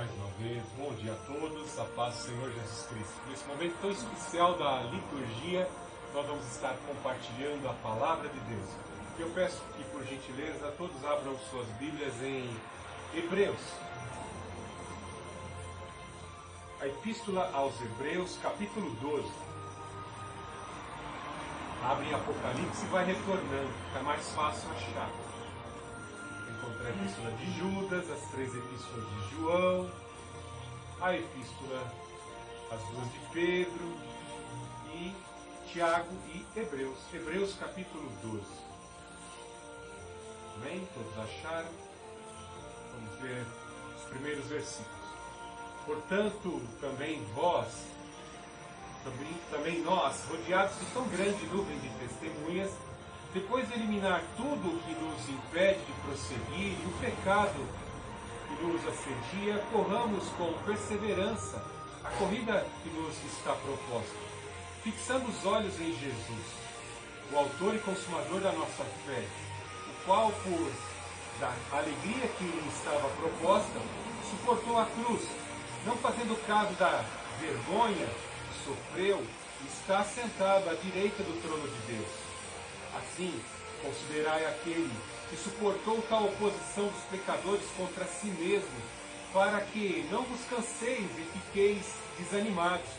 Mais uma vez, bom dia a todos, a paz do Senhor Jesus Cristo. Nesse momento tão especial da liturgia, nós vamos estar compartilhando a palavra de Deus. Eu peço que, por gentileza, todos abram suas Bíblias em Hebreus. A Epístola aos Hebreus, capítulo 12. Abre em Apocalipse e vai retornando, fica mais fácil achar. Encontrar a Epístola de Judas, as 3 Epístolas de João, a Epístola, as 2 de Pedro, e Tiago e Hebreus. Hebreus capítulo 12. Amém? Todos acharam? Vamos ver os primeiros versículos. Portanto, também nós, rodeados de tão grande nuvem de testemunhas, depois de eliminar tudo o que nos impede de prosseguir e o pecado que nos assedia, corramos com perseverança a corrida que nos está proposta, fixando os olhos em Jesus, o autor e consumador da nossa fé, o qual, por da alegria que lhe estava proposta, suportou a cruz, não fazendo caso da vergonha que sofreu, e está sentado à direita do trono de Deus. Assim, considerai aquele que suportou tal oposição dos pecadores contra si mesmo, para que não vos canseis e fiqueis desanimados.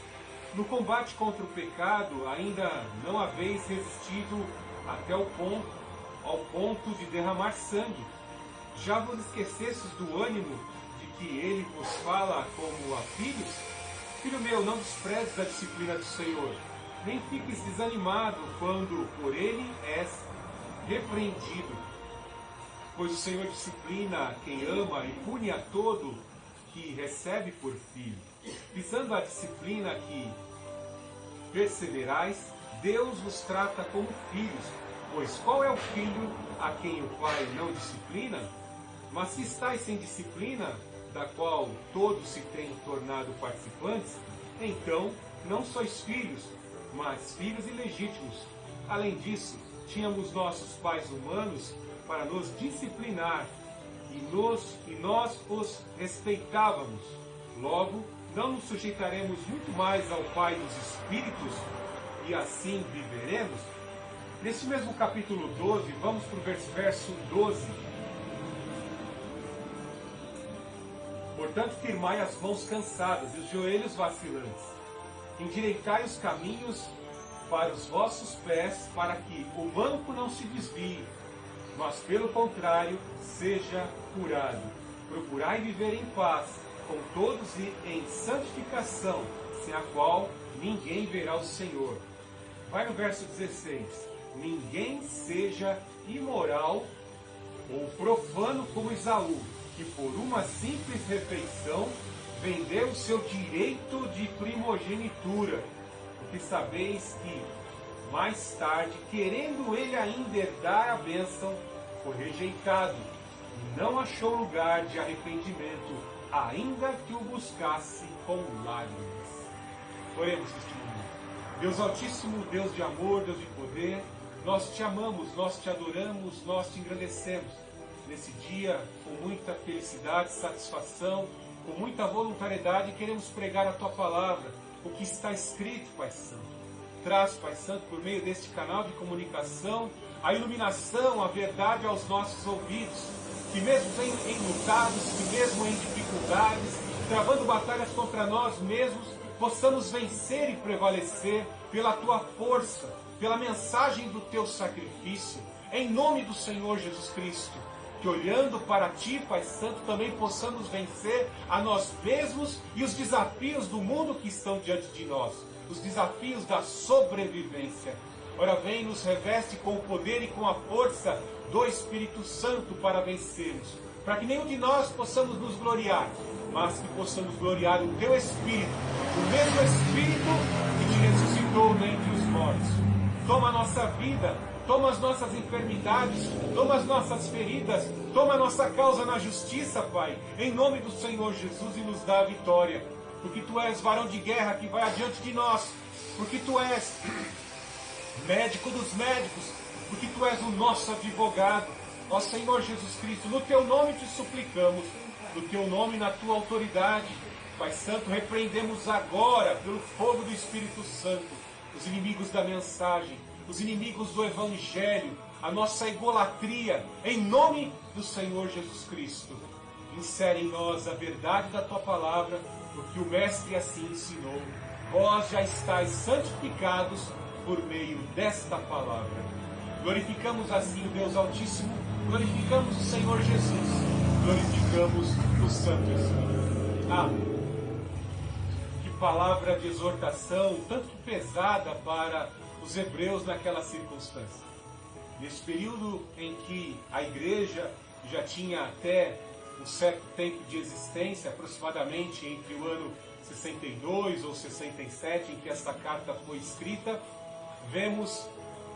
No combate contra o pecado, ainda não haveis resistido até ao ponto de derramar sangue. Já vos esquecestes do ânimo de que ele vos fala como a filhos? Filho meu, não desprezes a disciplina do Senhor, nem fiques desanimado quando por ele és repreendido. Pois o Senhor disciplina quem ama e pune a todo que recebe por filho. Visando a disciplina que perseverais, Deus vos trata como filhos. Pois qual é o filho a quem o pai não disciplina? Mas se estáis sem disciplina, da qual todos se têm tornado participantes, então não sois filhos, mas filhos ilegítimos. Além disso, tínhamos nossos pais humanos para nos disciplinar, e nós os respeitávamos. Logo, não nos sujeitaremos muito mais ao Pai dos Espíritos, e assim viveremos? Nesse mesmo capítulo 12, vamos para o verso 12. Portanto, firmai as mãos cansadas e os joelhos vacilantes. Endireitai os caminhos para os vossos pés, para que o banco não se desvie, mas, pelo contrário, seja curado. Procurai viver em paz com todos e em santificação, sem a qual ninguém verá o Senhor. Vai no verso 16. Ninguém seja imoral ou profano como Esaú, que por uma simples refeição vendeu o seu direito de primogenitura, porque sabeis que, mais tarde, querendo ele ainda herdar a bênção, foi rejeitado, e não achou lugar de arrependimento, ainda que o buscasse com lágrimas. Oremos neste momento. Deus Altíssimo, Deus de amor, Deus de poder, nós te amamos, nós te adoramos, nós te engrandecemos. Nesse dia, com muita felicidade, satisfação, com muita voluntariedade, queremos pregar a Tua Palavra, o que está escrito, Pai Santo. Traz, Pai Santo, por meio deste canal de comunicação, a iluminação, a verdade aos nossos ouvidos, que mesmo enlutados, que mesmo em dificuldades, travando batalhas contra nós mesmos, possamos vencer e prevalecer pela Tua força, pela mensagem do Teu sacrifício, em nome do Senhor Jesus Cristo. Que olhando para Ti, Pai Santo, também possamos vencer a nós mesmos e os desafios do mundo que estão diante de nós, os desafios da sobrevivência. Ora, vem, nos reveste com o poder e com a força do Espírito Santo para vencermos, para que nenhum de nós possamos nos gloriar, mas que possamos gloriar o Teu Espírito, o mesmo Espírito que Te ressuscitou dentre os mortos. Toma a nossa vida, toma as nossas enfermidades, toma as nossas feridas, toma a nossa causa na justiça, Pai, em nome do Senhor Jesus, e nos dá a vitória, porque Tu és varão de guerra que vai adiante de nós, porque Tu és médico dos médicos, porque Tu és o nosso advogado, Ó Senhor Jesus Cristo, no Teu nome te suplicamos, no Teu nome, na Tua autoridade, Pai Santo, repreendemos agora, pelo fogo do Espírito Santo, os inimigos da mensagem, os inimigos do Evangelho, a nossa idolatria, em nome do Senhor Jesus Cristo. Insere em nós a verdade da Tua palavra, porque o Mestre assim ensinou. Vós já estáis santificados por meio desta palavra. Glorificamos assim o Deus Altíssimo, glorificamos o Senhor Jesus, glorificamos o Santo Espírito. Amém. Que palavra de exortação, tanto pesada para os hebreus naquela circunstância. Nesse período em que a igreja já tinha até um certo tempo de existência, aproximadamente entre o ano 62 ou 67, em que esta carta foi escrita, vemos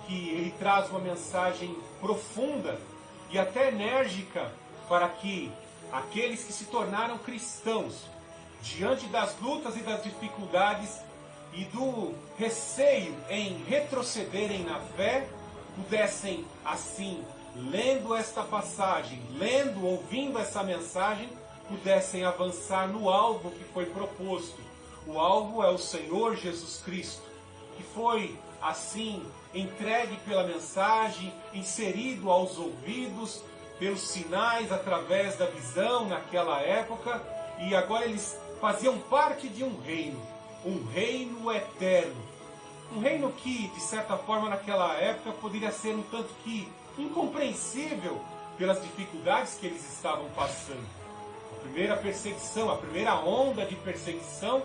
que ele traz uma mensagem profunda e até enérgica para que aqueles que se tornaram cristãos, diante das lutas e das dificuldades e do receio em retrocederem na fé, pudessem assim, lendo esta passagem, ouvindo essa mensagem, pudessem avançar no alvo que foi proposto. O alvo é o Senhor Jesus Cristo, que foi assim entregue pela mensagem, inserido aos ouvidos, pelos sinais, através da visão naquela época, e agora eles faziam parte de um reino eterno. Um reino que, de certa forma, naquela época, poderia ser um tanto que incompreensível pelas dificuldades que eles estavam passando. A primeira perseguição, a primeira onda de perseguição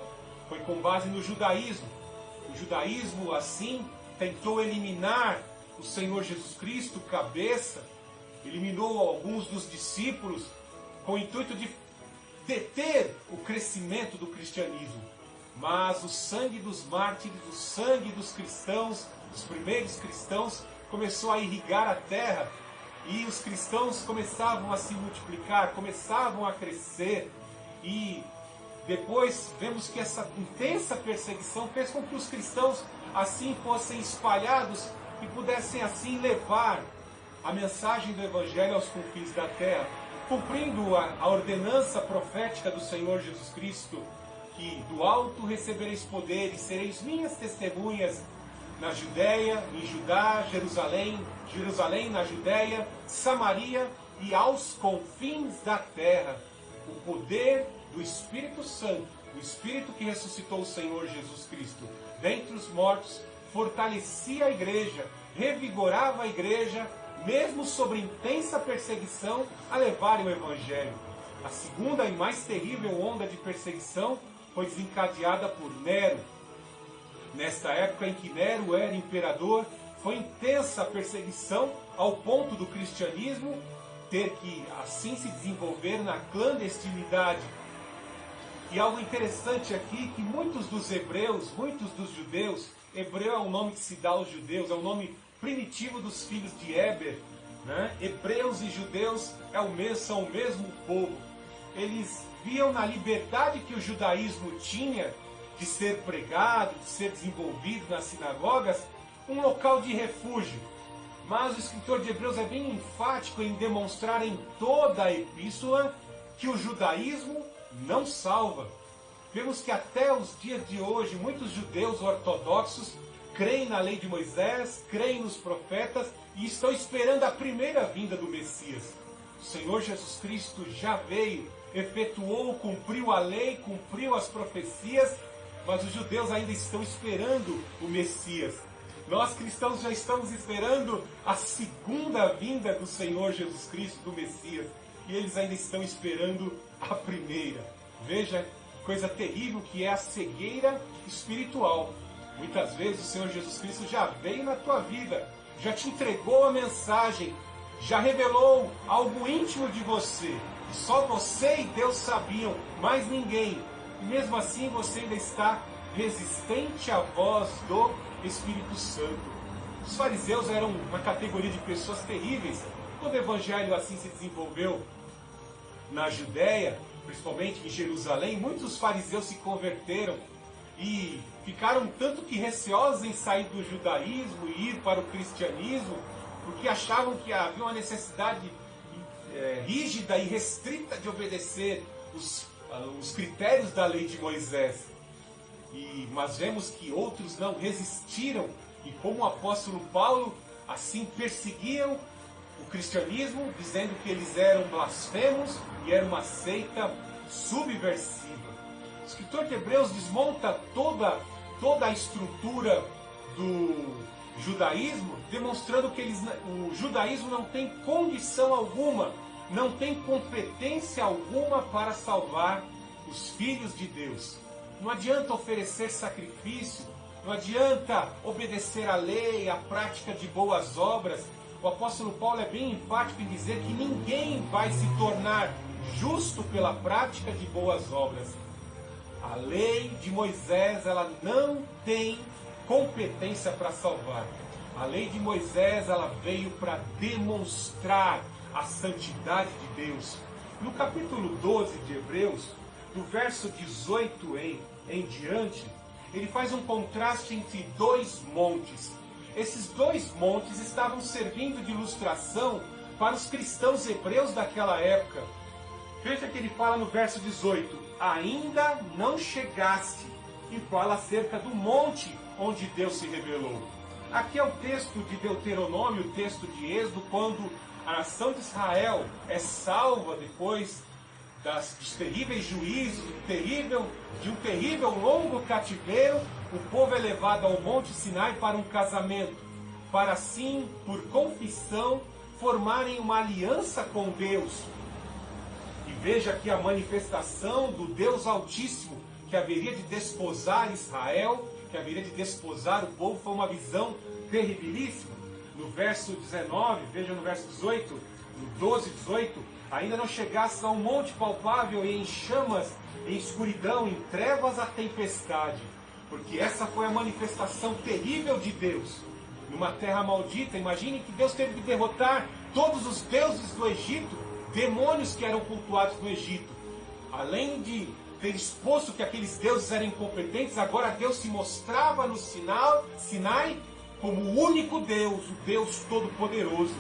foi com base no judaísmo. O judaísmo, assim, tentou eliminar o Senhor Jesus Cristo, cabeça, eliminou alguns dos discípulos com o intuito de deter o crescimento do cristianismo. Mas o sangue dos mártires, o sangue dos cristãos, dos primeiros cristãos, começou a irrigar a terra e os cristãos começavam a se multiplicar, começavam a crescer, e depois vemos que essa intensa perseguição fez com que os cristãos assim fossem espalhados e pudessem assim levar a mensagem do Evangelho aos confins da terra, cumprindo a ordenança profética do Senhor Jesus Cristo, que do alto recebereis poder e sereis minhas testemunhas na Judéia, em Judá, Jerusalém, na Judéia, Samaria e aos confins da terra. O poder do Espírito Santo, o Espírito que ressuscitou o Senhor Jesus Cristo dentre os mortos, fortalecia a igreja, revigorava a igreja, mesmo sob intensa perseguição, a levarem o Evangelho. A segunda e mais terrível onda de perseguição foi desencadeada por Nero. Nesta época em que Nero era imperador, foi intensa a perseguição ao ponto do cristianismo ter que assim se desenvolver na clandestinidade. E algo interessante aqui, que muitos dos hebreus, muitos dos judeus, hebreu é o nome que se dá aos judeus, é o nome primitivo dos filhos de Éber, né? Hebreus e judeus são o mesmo povo. Eles viam na liberdade que o judaísmo tinha de ser pregado, de ser desenvolvido nas sinagogas, um local de refúgio. Mas o escritor de Hebreus é bem enfático em demonstrar em toda a epístola que o judaísmo não salva. Vemos que até os dias de hoje muitos judeus ortodoxos creem na lei de Moisés, creem nos profetas e estão esperando a primeira vinda do Messias. O Senhor Jesus Cristo já veio, efetuou, cumpriu a lei, cumpriu as profecias, mas os judeus ainda estão esperando o Messias. Nós cristãos já estamos esperando a segunda vinda do Senhor Jesus Cristo, do Messias, e eles ainda estão esperando a primeira. Veja, coisa terrível que é a cegueira espiritual. Muitas vezes o Senhor Jesus Cristo já veio na tua vida, já te entregou a mensagem, já revelou algo íntimo de você, que só você e Deus sabiam, mais ninguém. E mesmo assim você ainda está resistente à voz do Espírito Santo. Os fariseus eram uma categoria de pessoas terríveis. Quando o Evangelho assim se desenvolveu na Judéia, principalmente em Jerusalém, muitos fariseus se converteram e ficaram tanto que receosos em sair do judaísmo e ir para o cristianismo, porque achavam que havia uma necessidade rígida e restrita de obedecer os critérios da lei de Moisés. Mas vemos que outros não resistiram, e como o apóstolo Paulo, assim perseguiam o cristianismo, dizendo que eles eram blasfemos e era uma seita subversiva. O escritor de Hebreus desmonta toda a estrutura do judaísmo, demonstrando que o judaísmo não tem condição alguma, não tem competência alguma para salvar os filhos de Deus. Não adianta oferecer sacrifício, não adianta obedecer à lei, à prática de boas obras. O apóstolo Paulo é bem enfático em dizer que ninguém vai se tornar justo pela prática de boas obras. A lei de Moisés, ela não tem competência para salvar. A lei de Moisés, ela veio para demonstrar a santidade de Deus. No capítulo 12 de Hebreus, do verso 18 em diante, ele faz um contraste entre dois montes. Esses dois montes estavam servindo de ilustração para os cristãos hebreus daquela época. Veja que ele fala no verso 18: ainda não chegaste, e fala acerca do monte onde Deus se revelou. Aqui é o texto de Deuteronômio, o texto de Êxodo, quando a nação de Israel é salva depois dos terríveis juízos, de um terrível longo cativeiro. O povo é levado ao Monte Sinai para um casamento, para assim, por confissão, formarem uma aliança com Deus. E veja aqui a manifestação do Deus Altíssimo, que haveria de desposar Israel, que haveria de desposar o povo. Foi uma visão terribilíssima. No verso 19, veja no verso 18, no 12, 18, ainda não chegasse a um monte palpável e em chamas, em escuridão, em trevas a tempestade. Porque essa foi a manifestação terrível de Deus numa terra maldita. Imagine que Deus teve que derrotar todos os deuses do Egito, demônios que eram cultuados no Egito. Além de ter exposto que aqueles deuses eram incompetentes, agora Deus se mostrava no Sinai como o único Deus, o Deus Todo-Poderoso.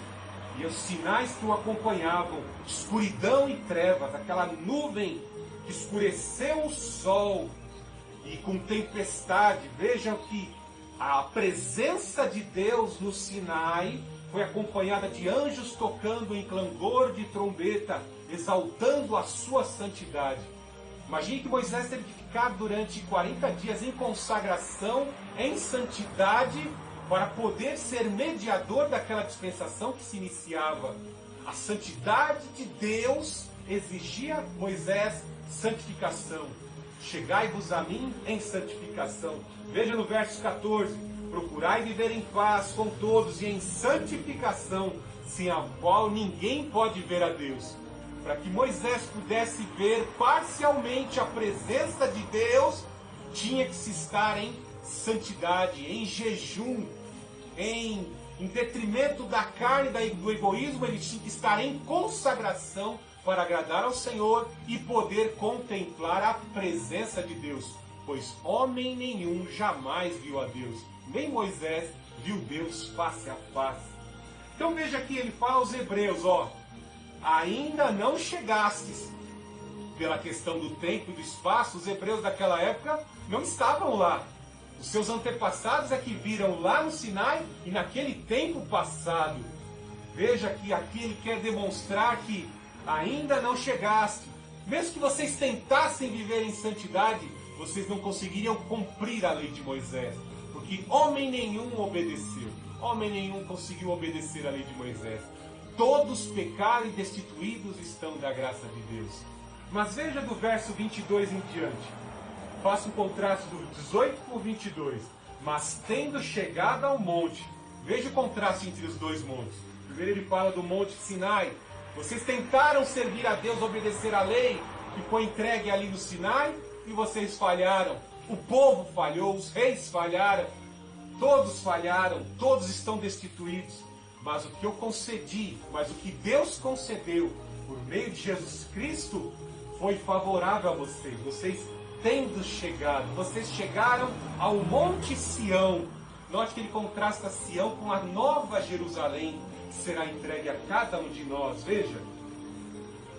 E os sinais que o acompanhavam, escuridão e trevas, aquela nuvem que escureceu o sol, e com tempestade. Vejam que a presença de Deus no Sinai foi acompanhada de anjos tocando em clangor de trombeta, exaltando a sua santidade. Imagine que Moisés teve que ficar durante 40 dias em consagração, em santidade, para poder ser mediador daquela dispensação que se iniciava. A santidade de Deus exigia Moisés santificação. Chegai-vos a mim em santificação. Veja no verso 14: procurai viver em paz com todos e em santificação, sem a qual ninguém pode ver a Deus. Para que Moisés pudesse ver parcialmente a presença de Deus, tinha que se estar em santidade, em jejum, em detrimento da carne e do egoísmo. Ele tinha que estar em consagração para agradar ao Senhor e poder contemplar a presença de Deus. Pois homem nenhum jamais viu a Deus, nem Moisés viu Deus face a face. Então veja aqui, ele fala aos hebreus, ainda não chegastes. Pela questão do tempo e do espaço, os hebreus daquela época não estavam lá. Os seus antepassados é que viram lá no Sinai e naquele tempo passado. Veja que aqui ele quer demonstrar que ainda não chegaste. Mesmo que vocês tentassem viver em santidade, vocês não conseguiriam cumprir a lei de Moisés. Porque homem nenhum obedeceu. Homem nenhum conseguiu obedecer a lei de Moisés. Todos pecaram e destituídos estão da graça de Deus. Mas veja do verso 22 em diante. Faça um contraste do 18 com o 22. Mas tendo chegado ao monte. Veja o contraste entre os dois montes. Primeiro ele fala do monte Sinai. Vocês tentaram servir a Deus, obedecer a lei que foi entregue ali no Sinai, e vocês falharam. O povo falhou, os reis falharam, todos estão destituídos. Mas o que eu concedi, mas o que Deus concedeu por meio de Jesus Cristo foi favorável a vocês. Vocês tendo chegado, vocês chegaram ao Monte Sião. Note que ele contrasta Sião com a nova Jerusalém, que será entregue a cada um de nós. Veja,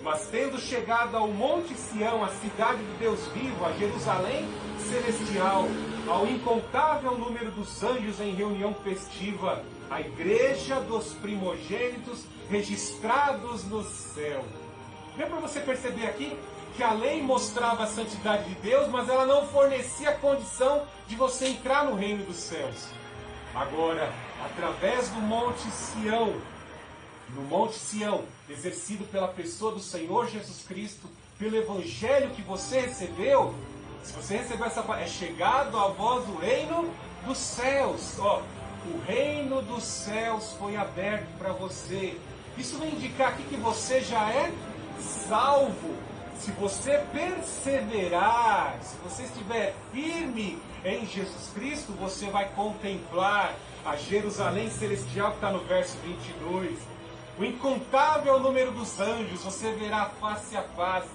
Mas tendo chegado ao Monte Sião, a cidade do Deus vivo, a Jerusalém celestial, ao incontável número dos anjos em reunião festiva, a igreja dos primogênitos registrados no céu. Deu para você perceber aqui que a lei mostrava a santidade de Deus, mas ela não fornecia a condição de você entrar no reino dos céus. Agora, através do Monte Sião, no Monte Sião, exercido pela pessoa do Senhor Jesus Cristo, pelo Evangelho que você recebeu, se você recebeu essa palavra, é chegado a vós o reino dos céus. Ó, o reino dos céus foi aberto para você. Isso vai indicar aqui que você já é salvo. Se você perseverar, se você estiver firme em Jesus Cristo, você vai contemplar a Jerusalém celestial que está no verso 22. O incontável número dos anjos, você verá face a face,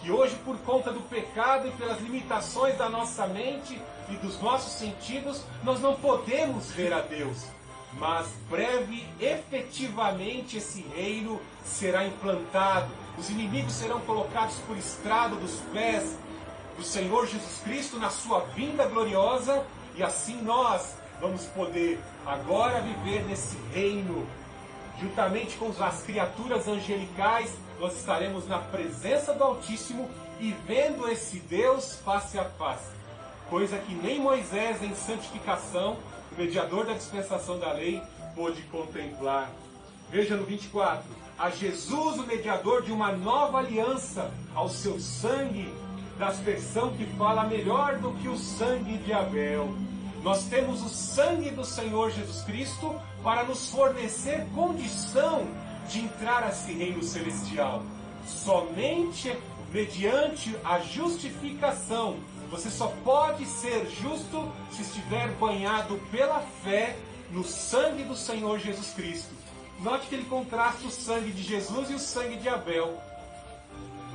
que hoje por conta do pecado e pelas limitações da nossa mente e dos nossos sentidos, nós não podemos ver a Deus. Mas breve, efetivamente, esse reino será implantado. Os inimigos serão colocados por estrado dos pés do Senhor Jesus Cristo na sua vinda gloriosa. E assim nós vamos poder agora viver nesse reino. Juntamente com as criaturas angelicais, nós estaremos na presença do Altíssimo e vendo esse Deus face a face. Coisa que nem Moisés, em santificação, o mediador da dispensação da lei, pôde contemplar. Veja no 24. A Jesus, o mediador de uma nova aliança, ao seu sangue, da aspersão que fala melhor do que o sangue de Abel. Nós temos o sangue do Senhor Jesus Cristo para nos fornecer condição de entrar a esse reino celestial. Somente mediante a justificação. Você só pode ser justo se estiver banhado pela fé no sangue do Senhor Jesus Cristo. Note que ele contrasta o sangue de Jesus e o sangue de Abel.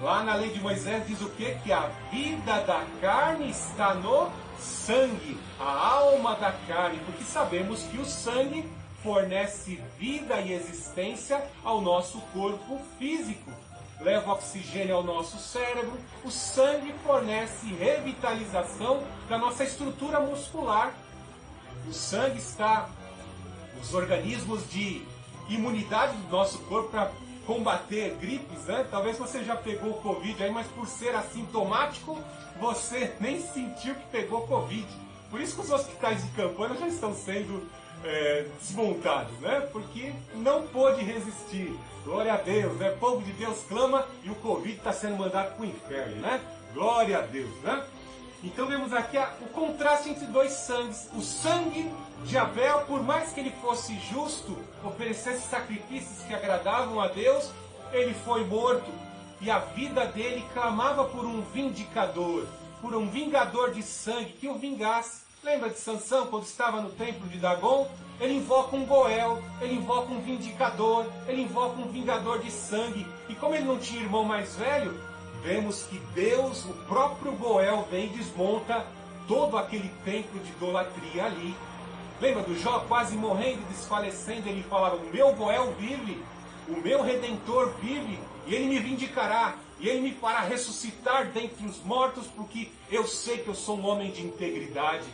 Lá na lei de Moisés diz o quê? Que a vida da carne está no sangue, a alma da carne, porque sabemos que o sangue fornece vida e existência ao nosso corpo físico. Leva oxigênio ao nosso cérebro, o sangue fornece revitalização da nossa estrutura muscular. O sangue está nos organismos de imunidade do nosso corpo para combater gripes, né? Talvez você já pegou o Covid aí, mas por ser assintomático, você nem sentiu que pegou Covid. Por isso que os hospitais de campanha já estão sendo desmontados, né? Porque não pôde resistir. Glória a Deus, né? O povo de Deus clama e o Covid está sendo mandado para o inferno, né? Glória a Deus, né? Então vemos aqui o contraste entre dois sangues. O sangue de Abel, por mais que ele fosse justo, oferecesse sacrifícios que agradavam a Deus, ele foi morto. E a vida dele clamava por um vindicador, por um vingador de sangue que o vingasse. Lembra de Sansão, quando estava no templo de Dagon? Ele invoca um Goel, ele invoca um vindicador, ele invoca um vingador de sangue. E como ele não tinha irmão mais velho, vemos que Deus, o próprio Goel, vem e desmonta todo aquele templo de idolatria ali. Lembra do Jó quase morrendo e desfalecendo? Ele falava, o meu Goel vive, o meu Redentor vive, e ele me vindicará, e ele me fará ressuscitar dentre os mortos, porque eu sei que eu sou um homem de integridade.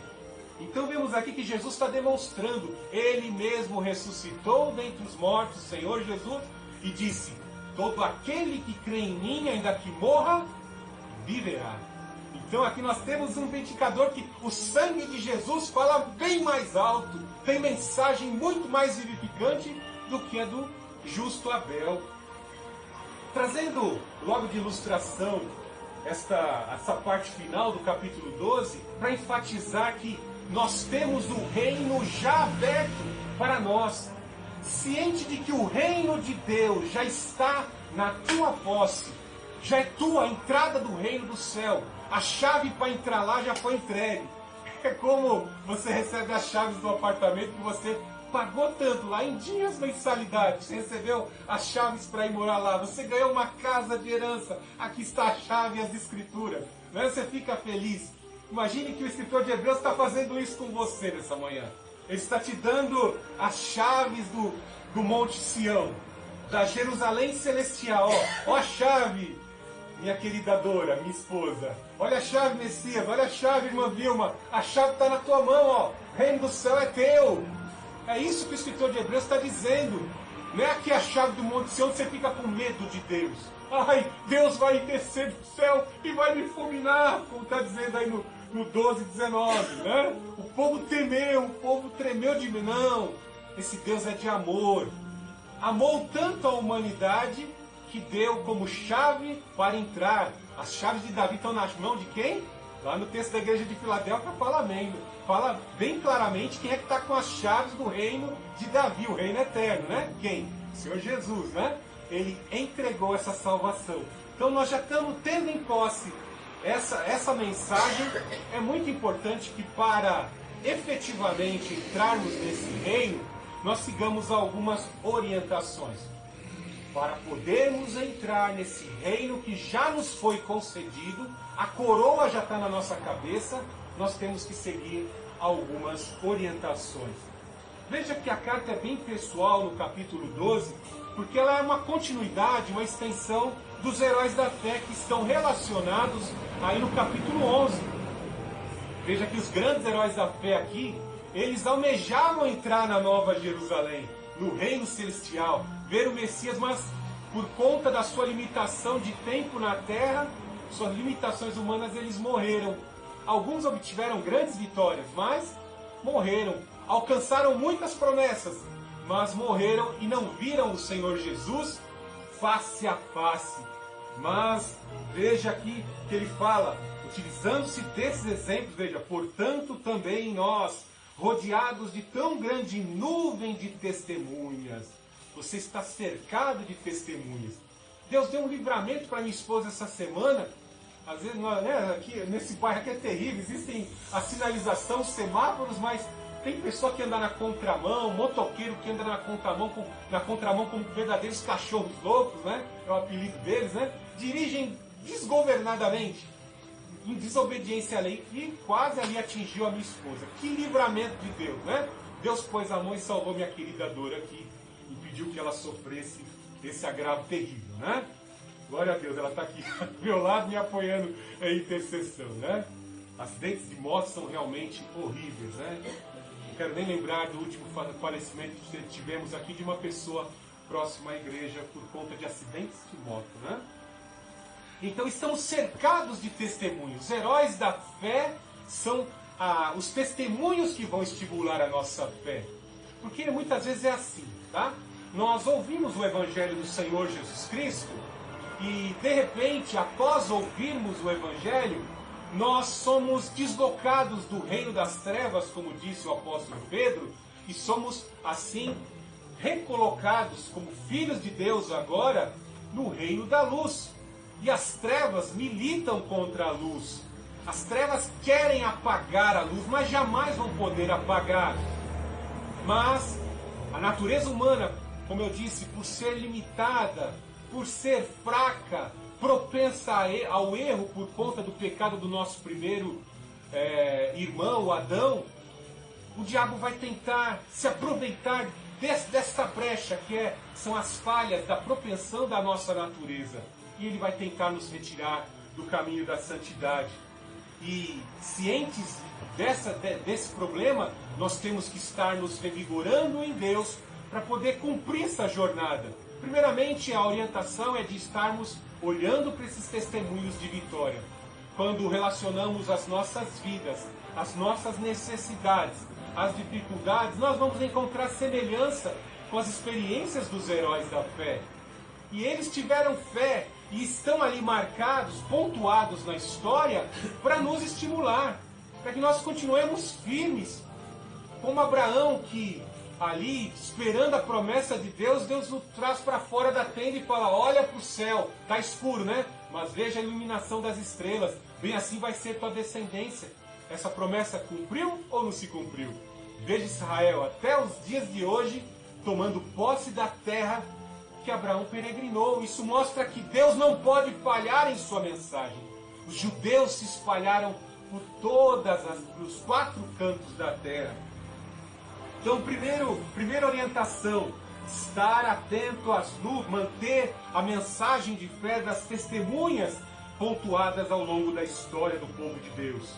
Então vemos aqui que Jesus está demonstrando, ele mesmo ressuscitou dentre os mortos, Senhor Jesus, e disse, todo aquele que crê em mim, ainda que morra, viverá. Então aqui nós temos um vindicador que o sangue de Jesus fala bem mais alto, tem mensagem muito mais vivificante do que a do justo Abel. Trazendo logo de ilustração essa parte final do capítulo 12, para enfatizar que nós temos o reino já aberto para nós, ciente de que o reino de Deus já está na tua posse, já é tua a entrada do reino do céu, a chave para entrar lá já foi entregue. É como você recebe as chaves do apartamento que você pagou tanto lá em dias mensalidades, você recebeu as chaves para ir morar lá, você ganhou uma casa de herança, aqui está a chave e as escrituras, né? Você fica feliz. Imagine que o escritor de Hebreus está fazendo isso com você nessa manhã. Ele está te dando as chaves do Monte Sião. da Jerusalém celestial. Ó a chave, minha querida Dora, minha esposa. Olha a chave, Messias. Olha a chave, irmã Vilma. A chave está na tua mão, ó. O reino do céu é teu. É isso que o escritor de Hebreus está dizendo. Não é aqui a chave do Monte Sião, você fica com medo de Deus. Ai, Deus vai descer do céu e vai me fulminar, como está dizendo aí no 12, 19, né? O povo temeu, o povo tremeu de medo. Não, esse Deus é de amor. Amou tanto a humanidade que deu como chave para entrar. As chaves de Davi estão nas mãos de quem? Lá no texto da igreja de Filadélfia fala bem claramente quem é que está com as chaves do reino de Davi, o reino eterno, né? Quem? O Senhor Jesus, né? Ele entregou essa salvação. Então nós já estamos tendo em posse essa mensagem. É muito importante que para efetivamente entrarmos nesse reino, nós sigamos algumas orientações. Para podermos entrar nesse reino que já nos foi concedido, a coroa já está na nossa cabeça, nós temos que seguir algumas orientações. Veja que a carta é bem pessoal no capítulo 12, porque ela é uma continuidade, uma extensão dos heróis da fé que estão relacionados aí no capítulo 11. Veja que os grandes heróis da fé aqui, eles almejavam entrar na Nova Jerusalém, no reino celestial, ver o Messias, mas por conta da sua limitação de tempo na terra, suas limitações humanas, eles morreram. Alguns obtiveram grandes vitórias, mas morreram. Alcançaram muitas promessas, mas morreram e não viram o Senhor Jesus face a face. Mas veja aqui que ele fala, utilizando-se desses exemplos, veja, portanto também nós, rodeados de tão grande nuvem de testemunhas. Você está cercado de testemunhas. Deus deu um livramento para minha esposa essa semana. Às vezes, né, aqui, nesse bairro aqui é terrível. Existem a sinalização, semáforos, mas tem pessoa que anda na contramão, motoqueiro que anda na contramão como verdadeiros cachorros loucos, né? É o apelido deles, né? Dirigem desgovernadamente, em desobediência à lei, e quase ali atingiu a minha esposa. Que livramento de Deus, né? Deus pôs a mão e salvou minha querida Dora aqui, impediu que ela sofresse esse agravo terrível, né? Glória a Deus, ela está aqui do meu lado me apoiando em intercessão, né? Acidentes de moto são realmente horríveis, né? Não quero nem lembrar do último falecimento que tivemos aqui de uma pessoa próxima à igreja por conta de acidentes de moto, né? Então estamos cercados de testemunhos. Os heróis da fé são os testemunhos que vão estimular a nossa fé. Porque muitas vezes é assim, tá? Nós ouvimos o Evangelho do Senhor Jesus Cristo e, de repente, após ouvirmos o Evangelho, nós somos deslocados do reino das trevas, como disse o apóstolo Pedro, e somos, assim, recolocados como filhos de Deus agora no reino da luz. E as trevas militam contra a luz. As trevas querem apagar a luz, mas jamais vão poder apagar. Mas a natureza humana, como eu disse, por ser limitada, por ser fraca, propensa ao erro por conta do pecado do nosso primeiro irmão, Adão, o diabo vai tentar se aproveitar desta brecha que são as falhas da propensão da nossa natureza. E ele vai tentar nos retirar do caminho da santidade. E cientes desse problema, nós temos que estar nos revigorando em Deus para poder cumprir essa jornada. Primeiramente, a orientação é de estarmos olhando para esses testemunhos de vitória. Quando relacionamos as nossas vidas, as nossas necessidades, as dificuldades, nós vamos encontrar semelhança com as experiências dos heróis da fé. E eles tiveram fé e estão ali marcados, pontuados na história para nos estimular, para que nós continuemos firmes, como Abraão, que ali, esperando a promessa de Deus, Deus o traz para fora da tenda e fala, olha para o céu, está escuro, né? Mas veja a iluminação das estrelas, bem assim vai ser tua descendência. Essa promessa cumpriu ou não se cumpriu? Veja Israel, até os dias de hoje, tomando posse da terra que Abraão peregrinou. Isso mostra que Deus não pode falhar em sua mensagem. Os judeus se espalharam por os 4 cantos da terra. Então, primeira orientação, estar atento às luzes, manter a mensagem de fé das testemunhas pontuadas ao longo da história do povo de Deus.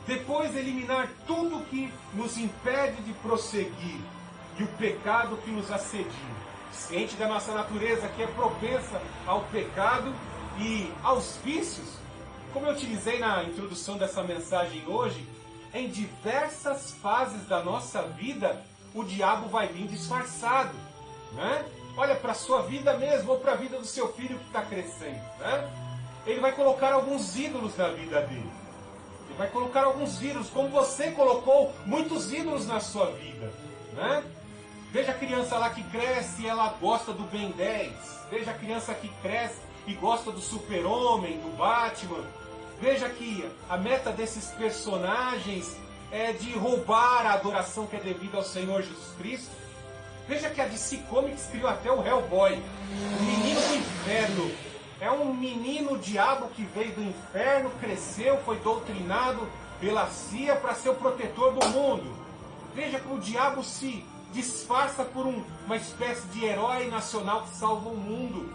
Depois, eliminar tudo que nos impede de prosseguir e o pecado que nos assedia. Ciente da nossa natureza que é propensa ao pecado e aos vícios, como eu utilizei na introdução dessa mensagem hoje, em diversas fases da nossa vida, o diabo vai vir disfarçado, né? Olha para a sua vida mesmo, ou para a vida do seu filho que está crescendo, né? Ele vai colocar alguns ídolos na vida dele. Ele vai colocar alguns ídolos, como você colocou muitos ídolos na sua vida, né? Veja a criança lá que cresce e ela gosta do Ben 10. Veja a criança que cresce e gosta do Super-Homem, do Batman. Veja que a meta desses personagens é de roubar a adoração que é devida ao Senhor Jesus Cristo. Veja que a DC Comics criou até o Hellboy, o menino do inferno. É um menino diabo que veio do inferno, cresceu, foi doutrinado pela CIA para ser o protetor do mundo. Veja que o diabo se disfarça por uma espécie de herói nacional que salva o mundo.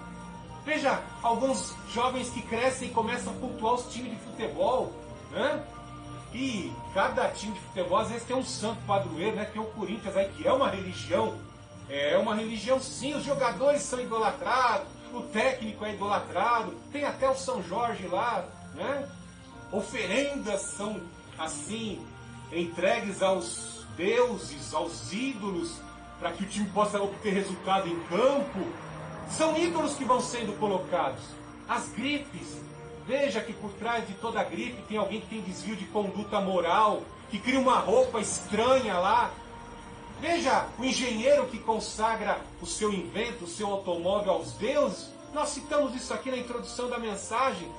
Veja alguns jovens que crescem e começam a cultuar os times de futebol, né? E cada time de futebol às vezes tem um santo padroeiro, né? Tem o Corinthians aí, que é uma religião. É uma religião sim, os jogadores são idolatrados, o técnico é idolatrado, tem até o São Jorge lá, né? Oferendas são assim entregues aos deuses, aos ídolos, para que o time possa obter resultado em campo. São ídolos que vão sendo colocados. As grifes. Veja que por trás de toda grife tem alguém que tem desvio de conduta moral, que cria uma roupa estranha lá. Veja o engenheiro que consagra o seu invento, o seu automóvel aos deuses. Nós citamos isso aqui na introdução da mensagem.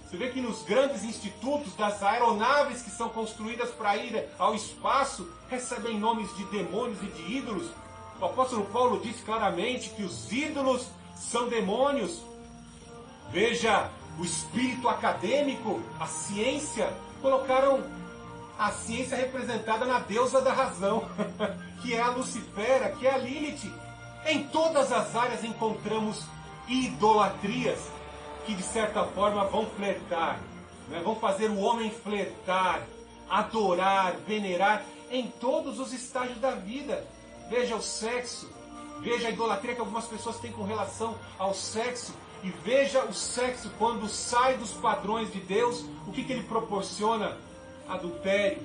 Você vê que nos grandes institutos, das aeronaves que são construídas para ir ao espaço, recebem nomes de demônios e de ídolos. O apóstolo Paulo disse claramente que os ídolos são demônios. Veja o espírito acadêmico, a ciência, colocaram a ciência representada na deusa da razão, que é a Lucifera, que é a Lilith. Em todas as áreas encontramos idolatrias que de certa forma vão flertar, né? Vão fazer o homem flertar, adorar, venerar em todos os estágios da vida. Veja o sexo, veja a idolatria que algumas pessoas têm com relação ao sexo, e veja o sexo quando sai dos padrões de Deus, o que ele proporciona? Adultério,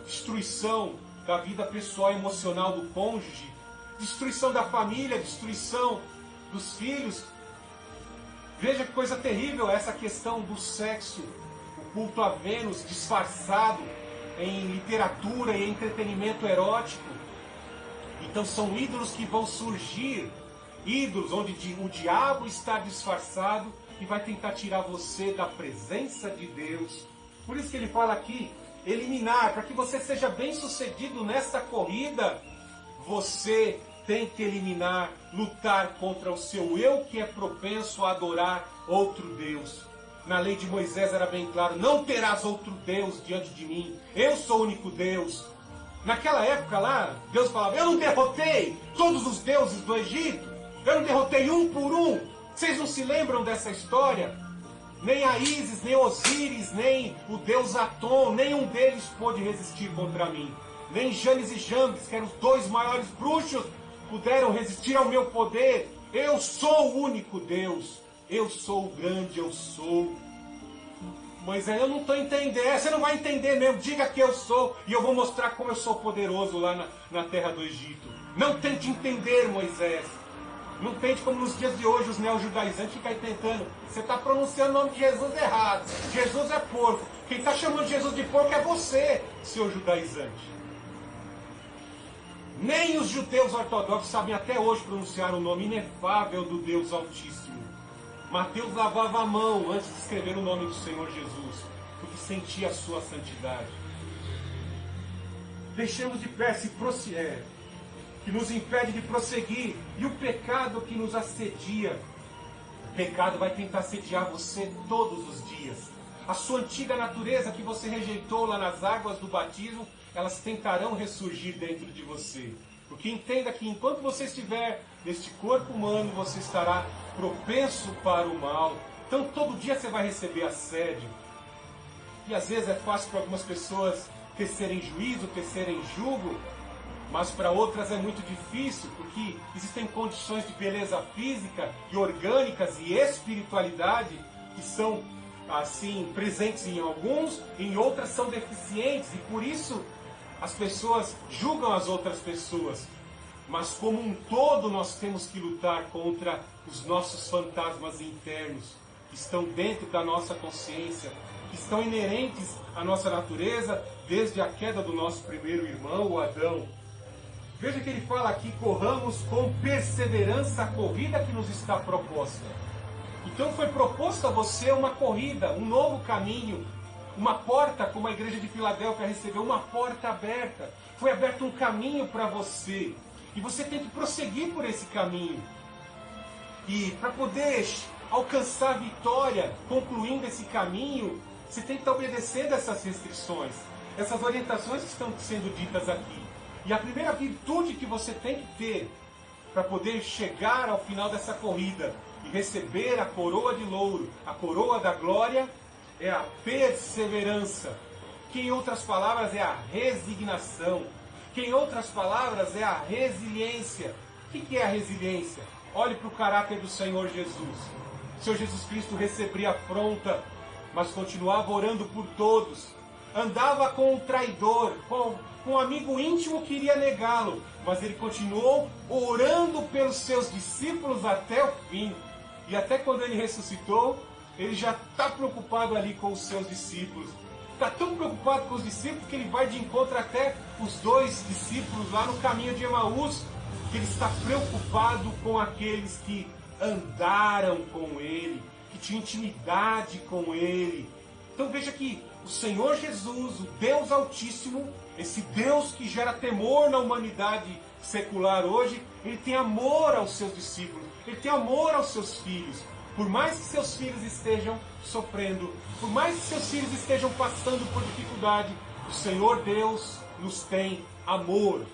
destruição da vida pessoal e emocional do cônjuge, destruição da família, destruição dos filhos. Veja que coisa terrível essa questão do sexo, o culto a Vênus disfarçado em literatura e entretenimento erótico. Então são ídolos que vão surgir, ídolos onde o diabo está disfarçado e vai tentar tirar você da presença de Deus. Por isso que ele fala aqui, eliminar, para que você seja bem sucedido nessa corrida, você tem que eliminar, lutar contra o seu eu que é propenso a adorar outro Deus. Na lei de Moisés era bem claro, não terás outro Deus diante de mim, eu sou o único Deus. Naquela época lá, Deus falava, eu não derrotei todos os deuses do Egito, eu não derrotei um por um. Vocês não se lembram dessa história? Nem a Ísis, nem Osíris, nem o deus Atom, nenhum deles pôde resistir contra mim. Nem Janes e Jambes, que eram os dois maiores bruxos, puderam resistir ao meu poder. Eu sou o único Deus. Eu sou o grande, eu sou. Moisés, eu não estou entendendo. Você não vai entender mesmo. Diga que eu sou e eu vou mostrar como eu sou poderoso lá na terra do Egito. Não tente entender, Moisés. Não tente como nos dias de hoje os neo-judaizantes ficam tentando. Você está pronunciando o nome de Jesus errado. Jesus é porco. Quem está chamando Jesus de porco é você, seu judaizante. Nem os judeus ortodoxos sabem até hoje pronunciar o nome inefável do Deus Altíssimo. Mateus lavava a mão antes de escrever o nome do Senhor Jesus, porque sentia a sua santidade. Deixemos de pé esse que nos impede de prosseguir, e o pecado que nos assedia. O pecado vai tentar assediar você todos os dias. A sua antiga natureza que você rejeitou lá nas águas do batismo, elas tentarão ressurgir dentro de você. Porque entenda que enquanto você estiver neste corpo humano, você estará propenso para o mal. Então todo dia você vai receber assédio. E às vezes é fácil para algumas pessoas tecerem juízo, tecerem julgo, mas para outras é muito difícil, porque existem condições de beleza física e orgânicas e espiritualidade que são assim presentes em alguns, em outras são deficientes, e por isso as pessoas julgam as outras pessoas. Mas como um todo nós temos que lutar contra os nossos fantasmas internos, que estão dentro da nossa consciência, que estão inerentes à nossa natureza desde a queda do nosso primeiro irmão, o Adão. Veja que ele fala aqui: corramos com perseverança a corrida que nos está proposta. Então foi proposto a você uma corrida, um novo caminho, uma porta, como a igreja de Filadélfia recebeu, uma porta aberta. Foi aberto um caminho para você. E você tem que prosseguir por esse caminho. E para poder alcançar a vitória, concluindo esse caminho, você tem que estar obedecendo essas restrições, essas orientações que estão sendo ditas aqui. E a primeira virtude que você tem que ter para poder chegar ao final dessa corrida e receber a coroa de louro, a coroa da glória, é a perseverança, que em outras palavras é a resignação, que em outras palavras é a resiliência. O que é a resiliência? Olhe para o caráter do Senhor Jesus. O Senhor Jesus Cristo recebia afronta, mas continuava orando por todos. Andava com um traidor, com um amigo íntimo que iria negá-lo, mas ele continuou orando pelos seus discípulos até o fim. E até quando ele ressuscitou, ele já está preocupado ali com os seus discípulos. Está tão preocupado com os discípulos que ele vai de encontro até os dois discípulos lá no caminho de Emaús, que ele está preocupado com aqueles que andaram com ele, que tinham intimidade com ele. Então veja que o Senhor Jesus, o Deus Altíssimo, esse Deus que gera temor na humanidade secular hoje, ele tem amor aos seus discípulos, ele tem amor aos seus filhos. Por mais que seus filhos estejam sofrendo, por mais que seus filhos estejam passando por dificuldade, o Senhor Deus nos tem amor.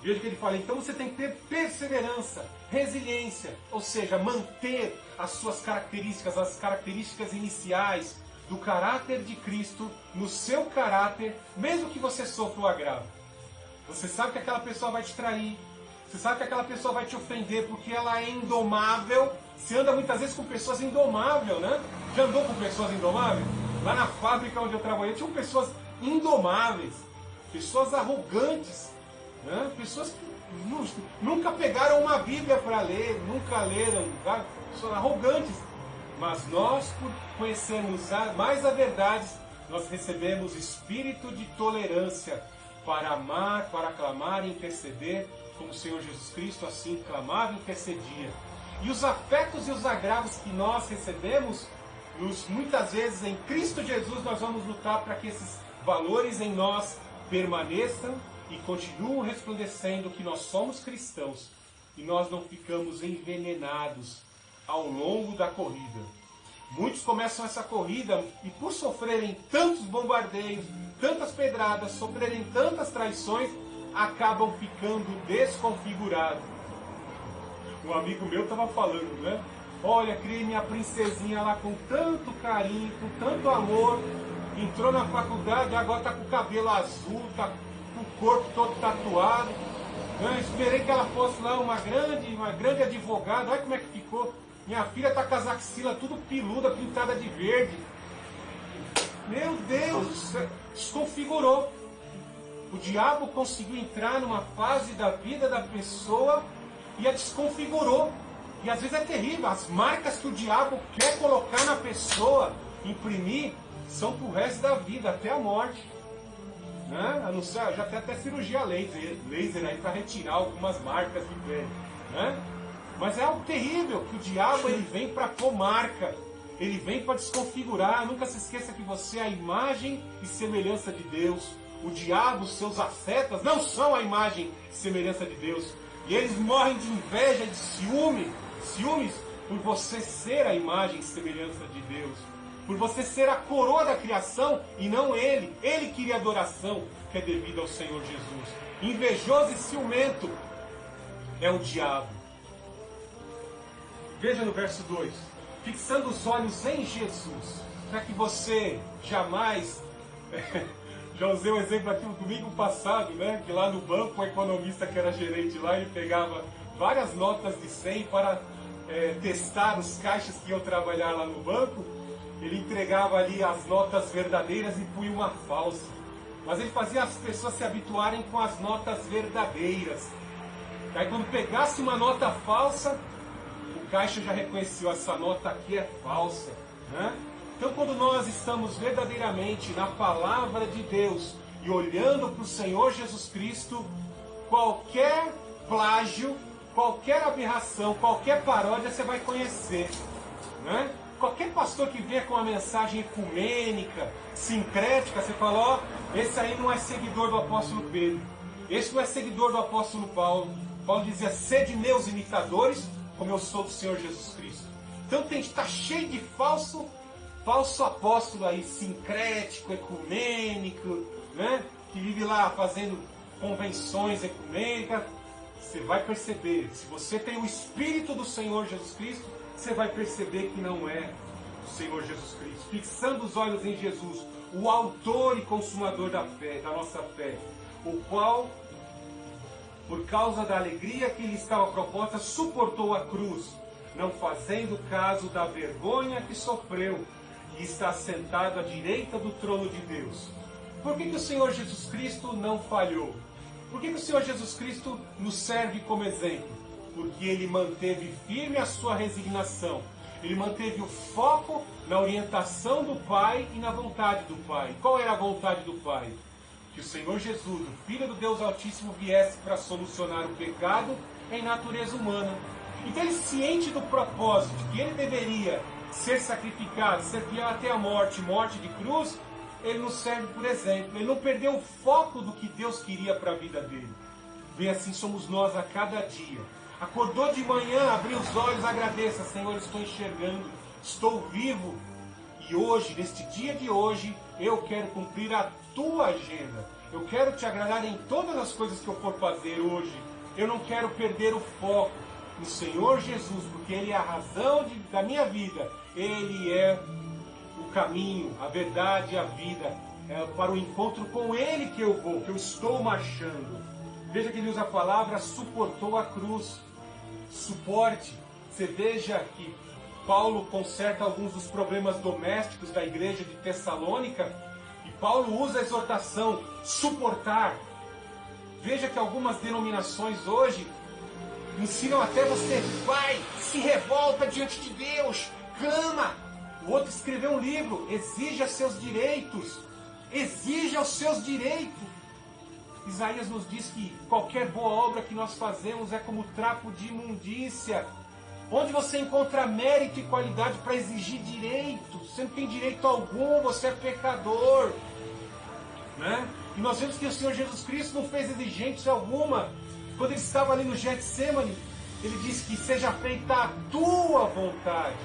Veja que ele fala, então você tem que ter perseverança, resiliência, ou seja, manter as suas características, as características iniciais do caráter de Cristo no seu caráter, mesmo que você sofra o agravo. Você sabe que aquela pessoa vai te trair, você sabe que aquela pessoa vai te ofender porque ela é indomável. Você anda muitas vezes com pessoas indomáveis, né? Já andou com pessoas indomáveis? Lá na fábrica onde eu trabalhei, tinham pessoas indomáveis, pessoas arrogantes, né? Pessoas que nunca pegaram uma Bíblia para ler, nunca leram, tá? Pessoas arrogantes. Mas nós, por conhecermos mais a verdade, nós recebemos espírito de tolerância para amar, para clamar e interceder, como o Senhor Jesus Cristo assim clamava e intercedia. E os afetos e os agravos que nós recebemos, muitas vezes em Cristo Jesus, nós vamos lutar para que esses valores em nós permaneçam e continuam resplandecendo que nós somos cristãos e nós não ficamos envenenados ao longo da corrida. Muitos começam essa corrida e por sofrerem tantos bombardeios, tantas pedradas, sofrerem tantas traições, acabam ficando desconfigurados. Um amigo meu estava falando, né? Olha, criei minha princesinha lá com tanto carinho, com tanto amor, entrou na faculdade, agora está com o cabelo azul, está com o corpo todo tatuado. Esperei que ela fosse lá uma grande advogada, olha como é que ficou. Minha filha está com as axilas tudo peluda, pintada de verde. Meu Deus, desconfigurou. O diabo conseguiu entrar numa fase da vida da pessoa e a desconfigurou. E às vezes é terrível. As marcas que o diabo quer colocar na pessoa, imprimir, são pro resto da vida, até a morte. Né? A não ser, já tem até cirurgia laser aí para retirar algumas marcas de pele. Né? Mas é algo terrível, que o diabo ele vem para pôr marca. Ele vem para desconfigurar. Nunca se esqueça que você é a imagem e semelhança de Deus. O diabo, seus ascetas, não são a imagem e semelhança de Deus. E eles morrem de inveja, de ciúmes por você ser a imagem e semelhança de Deus. por você ser a coroa da criação e não Ele. Ele queria adoração que é devida ao Senhor Jesus. Invejoso e ciumento é o diabo. Veja no verso 2. Fixando os olhos em Jesus, para que você jamais... Já usei um exemplo aqui no domingo passado, né? Que lá no banco, o economista que era gerente lá, ele pegava várias notas de 100 para testar os caixas que iam trabalhar lá no banco. Ele entregava ali as notas verdadeiras e punha uma falsa. Mas ele fazia as pessoas se habituarem com as notas verdadeiras. Aí quando pegasse uma nota falsa, o caixa já reconheceu, essa nota aqui é falsa, né? Então, quando nós estamos verdadeiramente na palavra de Deus e olhando para o Senhor Jesus Cristo, qualquer plágio, qualquer aberração, qualquer paródia você vai conhecer, né? Qualquer pastor que vier com uma mensagem ecumênica, sincrética, você fala, ó, esse aí não é seguidor do apóstolo Pedro, esse não é seguidor do apóstolo Paulo. Paulo dizia, sede meus imitadores, como eu sou do Senhor Jesus Cristo. Então tem que estar cheio de falso apóstolo aí, sincrético, ecumênico, né? Que vive lá fazendo convenções ecumênicas. Você vai perceber, se você tem o Espírito do Senhor Jesus Cristo, você vai perceber que não é o Senhor Jesus Cristo. Fixando os olhos em Jesus, o autor e consumador da fé, da nossa fé, o qual, por causa da alegria que lhe estava proposta, suportou a cruz, não fazendo caso da vergonha que sofreu, e está sentado à direita do trono de Deus. Por que o Senhor Jesus Cristo não falhou? Por que o Senhor Jesus Cristo nos serve como exemplo? Porque Ele manteve firme a sua resignação. Ele manteve o foco na orientação do Pai e na vontade do Pai. Qual era a vontade do Pai? Que o Senhor Jesus, o Filho do Deus Altíssimo, viesse para solucionar o pecado em natureza humana. Então ele, ciente do propósito, que ele deveria ser sacrificado, ser fiel até a morte, morte de cruz, ele nos serve por exemplo. Ele não perdeu o foco do que Deus queria para a vida dele. Bem assim somos nós a cada dia. Acordou de manhã, abriu os olhos, agradeça, Senhor, estou enxergando, estou vivo. E hoje, neste dia de hoje, eu quero cumprir a tua agenda. Eu quero te agradar em todas as coisas que eu for fazer hoje. Eu não quero perder o foco no Senhor Jesus, porque Ele é a razão da minha vida. Ele é o caminho, a verdade e a vida. É para o encontro com Ele que eu vou, que eu estou marchando. Veja que ele usa a palavra suportou a cruz. Suporte. Você veja que Paulo conserta alguns dos problemas domésticos da igreja de Tessalônica, e Paulo usa a exortação suportar. Veja que algumas denominações hoje ensinam até você, vai, se revolta diante de Deus, clama. O outro escreveu um livro, exija seus direitos, exija os seus direitos. Isaías nos diz que qualquer boa obra que nós fazemos é como trapo de imundícia. Onde você encontra mérito e qualidade para exigir direito? Você não tem direito algum, você é pecador, né? E nós vemos que o Senhor Jesus Cristo não fez exigência alguma. Quando ele estava ali no Getsemane, ele disse que seja feita a tua vontade.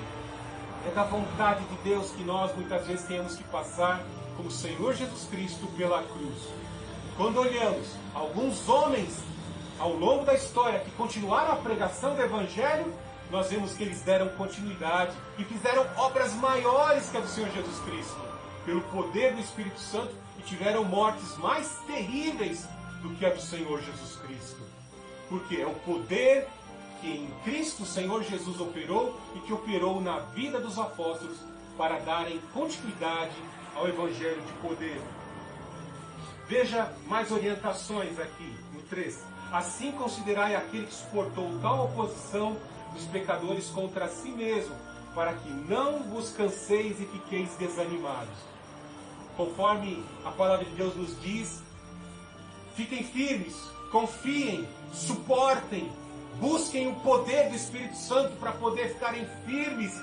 É da vontade de Deus que nós muitas vezes tenhamos que passar como Senhor Jesus Cristo pela cruz. Quando olhamos alguns homens ao longo da história que continuaram a pregação do Evangelho, nós vemos que eles deram continuidade e fizeram obras maiores que a do Senhor Jesus Cristo, pelo poder do Espírito Santo, e tiveram mortes mais terríveis do que a do Senhor Jesus Cristo. Porque é o poder que em Cristo o Senhor Jesus operou e que operou na vida dos apóstolos para darem continuidade ao Evangelho de poder. Veja mais orientações aqui, no 3. Assim considerai aquele que suportou tal oposição dos pecadores contra si mesmo, para que não vos canseis e fiqueis desanimados. Conforme a palavra de Deus nos diz, fiquem firmes, confiem, suportem, busquem o poder do Espírito Santo para poder ficarem firmes,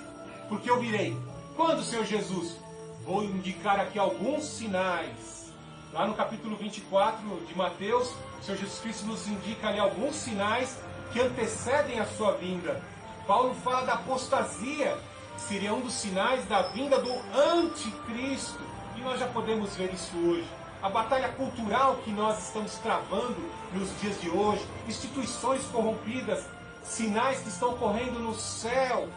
porque eu virei. Quando, Senhor Jesus? Vou indicar aqui alguns sinais. Lá no capítulo 24 de Mateus, o Senhor Jesus Cristo nos indica ali alguns sinais que antecedem a sua vinda. Paulo fala da apostasia. que seria um dos sinais da vinda do anticristo. E nós já podemos ver isso hoje. A batalha cultural que nós estamos travando nos dias de hoje, instituições corrompidas, sinais que estão ocorrendo no céu,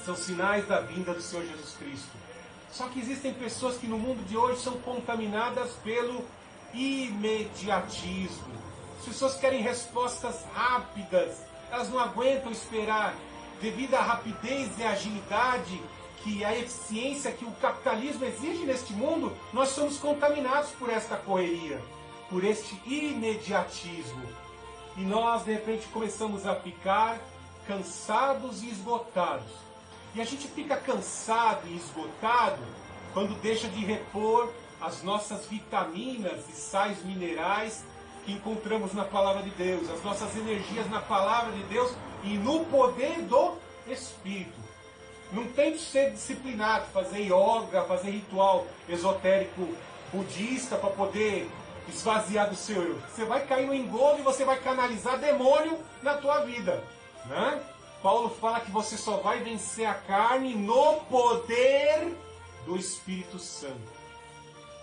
são sinais da vinda do Senhor Jesus Cristo. Só que existem pessoas que no mundo de hoje são contaminadas pelo imediatismo. As pessoas querem respostas rápidas, elas não aguentam esperar. Devido à rapidez e à agilidade, que a eficiência que o capitalismo exige neste mundo, nós somos contaminados por esta correria, por este imediatismo. E nós, de repente, começamos a ficar cansados e esgotados. E a gente fica cansado e esgotado quando deixa de repor as nossas vitaminas e sais minerais que encontramos na Palavra de Deus, as nossas energias na Palavra de Deus e no poder do Espírito. Não tente ser disciplinado, fazer yoga, fazer ritual esotérico budista para poder esvaziar do seu eu. Você vai cair no engodo e você vai canalizar demônio na tua vida, né? Paulo fala que você só vai vencer a carne no poder do Espírito Santo.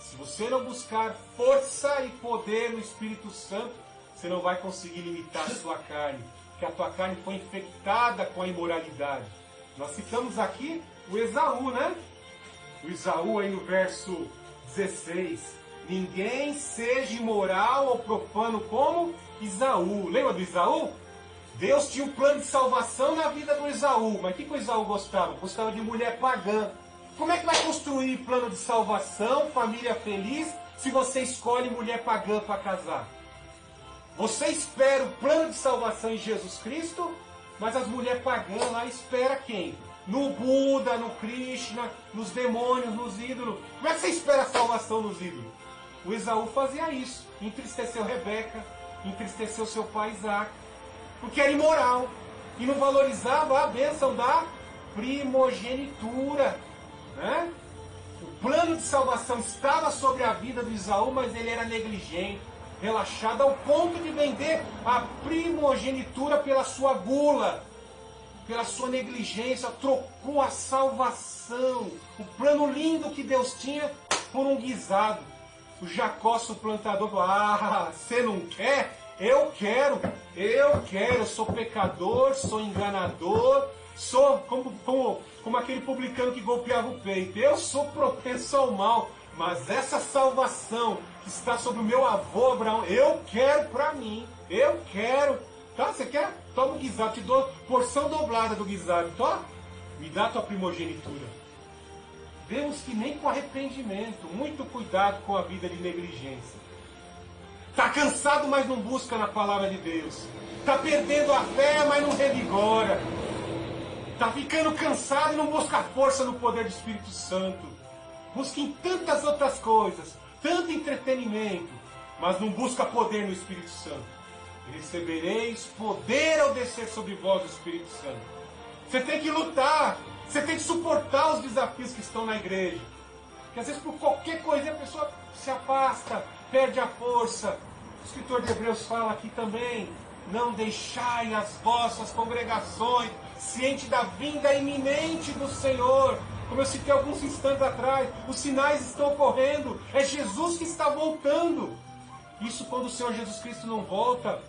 Se você não buscar força e poder no Espírito Santo, você não vai conseguir limitar a sua carne, porque a tua carne foi infectada com a imoralidade. Nós citamos aqui o Esaú, né? O Esaú aí no verso 16. Ninguém seja imoral ou profano como Esaú. Lembra do Esaú? Deus tinha um plano de salvação na vida do Esaú. Mas o que o Esaú gostava? Gostava de mulher pagã. Como é que vai construir plano de salvação, família feliz, se você escolhe mulher pagã para casar? Você espera o plano de salvação em Jesus Cristo, mas as mulheres pagãs lá esperam quem? No Buda, no Krishna, nos demônios, nos ídolos. Como é que você espera a salvação nos ídolos? O Esaú fazia isso. Entristeceu Rebeca, entristeceu seu pai Isaac, porque era imoral e não valorizava a bênção da primogenitura, né? O plano de salvação estava sobre a vida do Esaú, mas ele era negligente, relaxado, ao ponto de vender a primogenitura pela sua gula, pela sua negligência, trocou a salvação, o plano lindo que Deus tinha, por um guisado. O Jacó, suplantador, falou: ah, você não quer? Eu quero, eu sou pecador, sou enganador, sou como aquele publicano que golpeava o peito. Eu sou propenso ao mal, mas essa salvação que está sobre o meu avô Abraão, eu quero para mim, eu quero. Tá, você quer? Toma o guisado, te dou porção dobrada do guisado, tá? Me dá a tua primogenitura. Vemos que nem com arrependimento, muito cuidado com a vida de negligência. Está cansado, mas não busca na palavra de Deus. Está perdendo a fé, mas não revigora. Está ficando cansado e não busca força no poder do Espírito Santo. Busca em tantas outras coisas, tanto entretenimento, mas não busca poder no Espírito Santo. Recebereis poder ao descer sobre vós o Espírito Santo. Você tem que lutar, você tem que suportar os desafios que estão na igreja. Porque às vezes por qualquer coisa a pessoa se afasta, perde a força. O escritor de Hebreus fala aqui também: não deixai as vossas congregações ciente da vinda iminente do Senhor. Como eu citei alguns instantes atrás, os sinais estão ocorrendo, é Jesus que está voltando. Isso quando o Senhor Jesus Cristo não volta,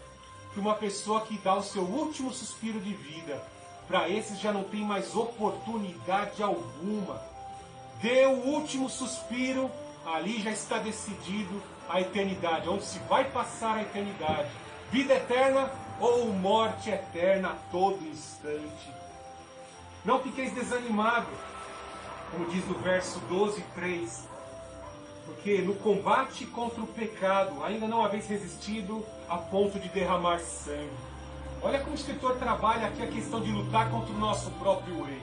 para uma pessoa que dá o seu último suspiro de vida. Para esses já não tem mais oportunidade alguma. Deu o último suspiro, ali já está decidido a eternidade, onde se vai passar a eternidade. Vida eterna ou morte eterna a todo instante. Não fiqueis desanimados, como diz no verso 12:3, porque no combate contra o pecado ainda não haveis resistido a ponto de derramar sangue. Olha como o escritor trabalha aqui a questão de lutar contra o nosso próprio eu.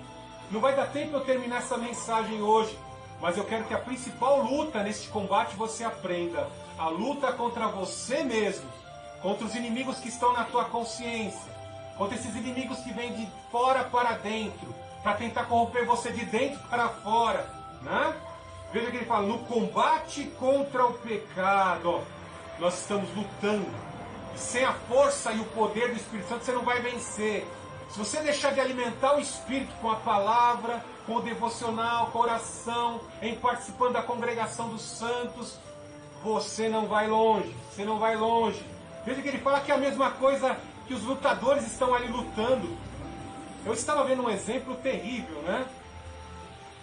Não vai dar tempo eu terminar essa mensagem hoje, mas eu quero que a principal luta neste combate você aprenda. A luta contra você mesmo, contra os inimigos que estão na tua consciência, contra esses inimigos que vêm de fora para dentro, para tentar corromper você de dentro para fora, né? Veja que ele fala: no combate contra o pecado, ó, nós estamos lutando. E sem a força e o poder do Espírito Santo você não vai vencer. Se você deixar de alimentar o espírito com a palavra, com o devocional, com a oração, em participando da congregação dos santos, você não vai longe. Você não vai longe. Veja que ele fala que é a mesma coisa que os lutadores estão ali lutando. Eu estava vendo um exemplo terrível, né?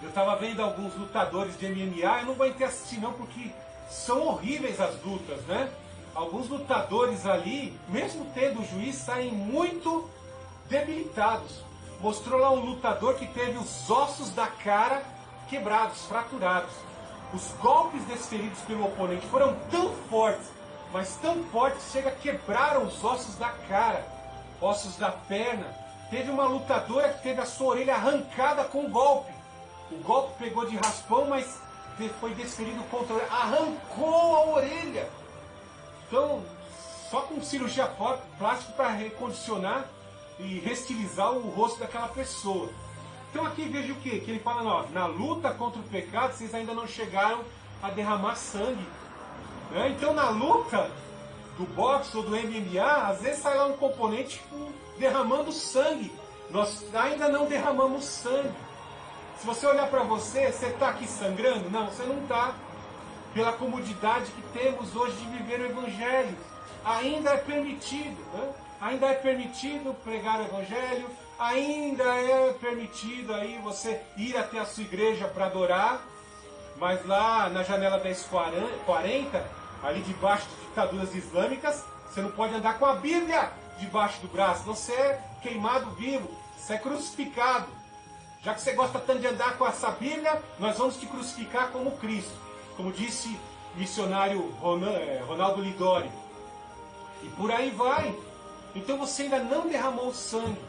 Eu estava vendo alguns lutadores de MMA, eu não vou ter assistir não, porque são horríveis as lutas, né? Alguns lutadores ali, mesmo tendo o juiz, saem muito debilitados. Mostrou lá um lutador que teve os ossos da cara quebrados, fraturados. Os golpes desferidos pelo oponente foram tão fortes, mas tão fortes, chega a quebraram os ossos da cara, ossos da perna. Teve uma lutadora que teve a sua orelha arrancada com um golpe. O golpe pegou de raspão, mas foi desferido contra a orelha. Arrancou a orelha. Então, só com cirurgia plástica para recondicionar e restilizar o rosto daquela pessoa. Então aqui veja o quê? Que ele fala, não, na luta contra o pecado, vocês ainda não chegaram a derramar sangue. Né? Então na luta do boxe ou do MMA, às vezes sai lá um componente derramando sangue. Nós ainda não derramamos sangue. Se você olhar para você, você está aqui sangrando? Não, você não está. Pela comodidade que temos hoje de viver o Evangelho. Ainda é permitido, né? Ainda é permitido pregar o Evangelho, ainda é permitido aí você ir até a sua igreja para adorar, mas lá na janela 1040, ali debaixo de ditaduras islâmicas, você não pode andar com a Bíblia debaixo do braço, não, você é queimado vivo, você é crucificado. Já que você gosta tanto de andar com essa Bíblia, nós vamos te crucificar como Cristo, como disse o missionário Ronaldo Lidori. E por aí vai. Então você ainda não derramou sangue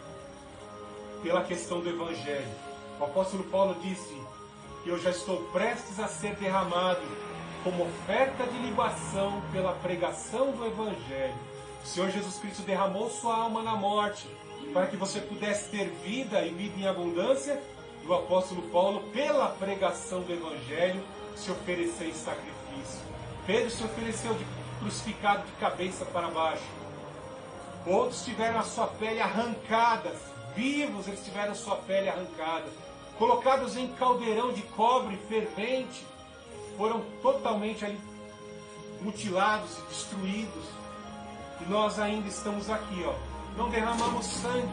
pela questão do Evangelho. O apóstolo Paulo disse que eu já estou prestes a ser derramado como oferta de libação pela pregação do Evangelho. O Senhor Jesus Cristo derramou sua alma na morte para que você pudesse ter vida e vida em abundância. E o apóstolo Paulo, pela pregação do Evangelho, se ofereceu em sacrifício. Pedro se ofereceu crucificado de cabeça para baixo. Outros tiveram a sua pele arrancada, vivos eles tiveram a sua pele arrancada, colocados em caldeirão de cobre fervente, foram totalmente ali mutilados e destruídos. E nós ainda estamos aqui, não derramamos sangue,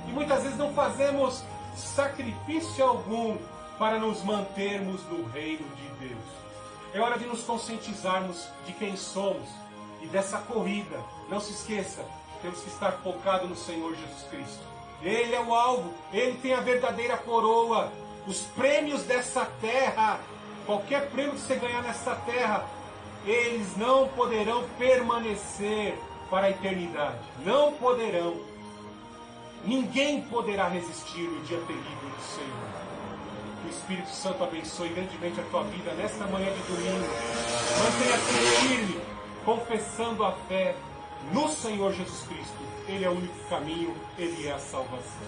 e muitas vezes não fazemos sacrifício algum para nos mantermos no reino de Deus. É hora de nos conscientizarmos de quem somos e dessa corrida. Não se esqueça, temos que estar focados no Senhor Jesus Cristo. Ele é o alvo, Ele tem a verdadeira coroa. Os prêmios dessa terra, qualquer prêmio que você ganhar nessa terra, eles não poderão permanecer para a eternidade. Não poderão. Ninguém poderá resistir no dia terrível do Senhor. Que o Espírito Santo abençoe grandemente a tua vida nesta manhã de domingo. Mantenha-se firme, confessando a fé no Senhor Jesus Cristo. Ele é o único caminho, Ele é a salvação.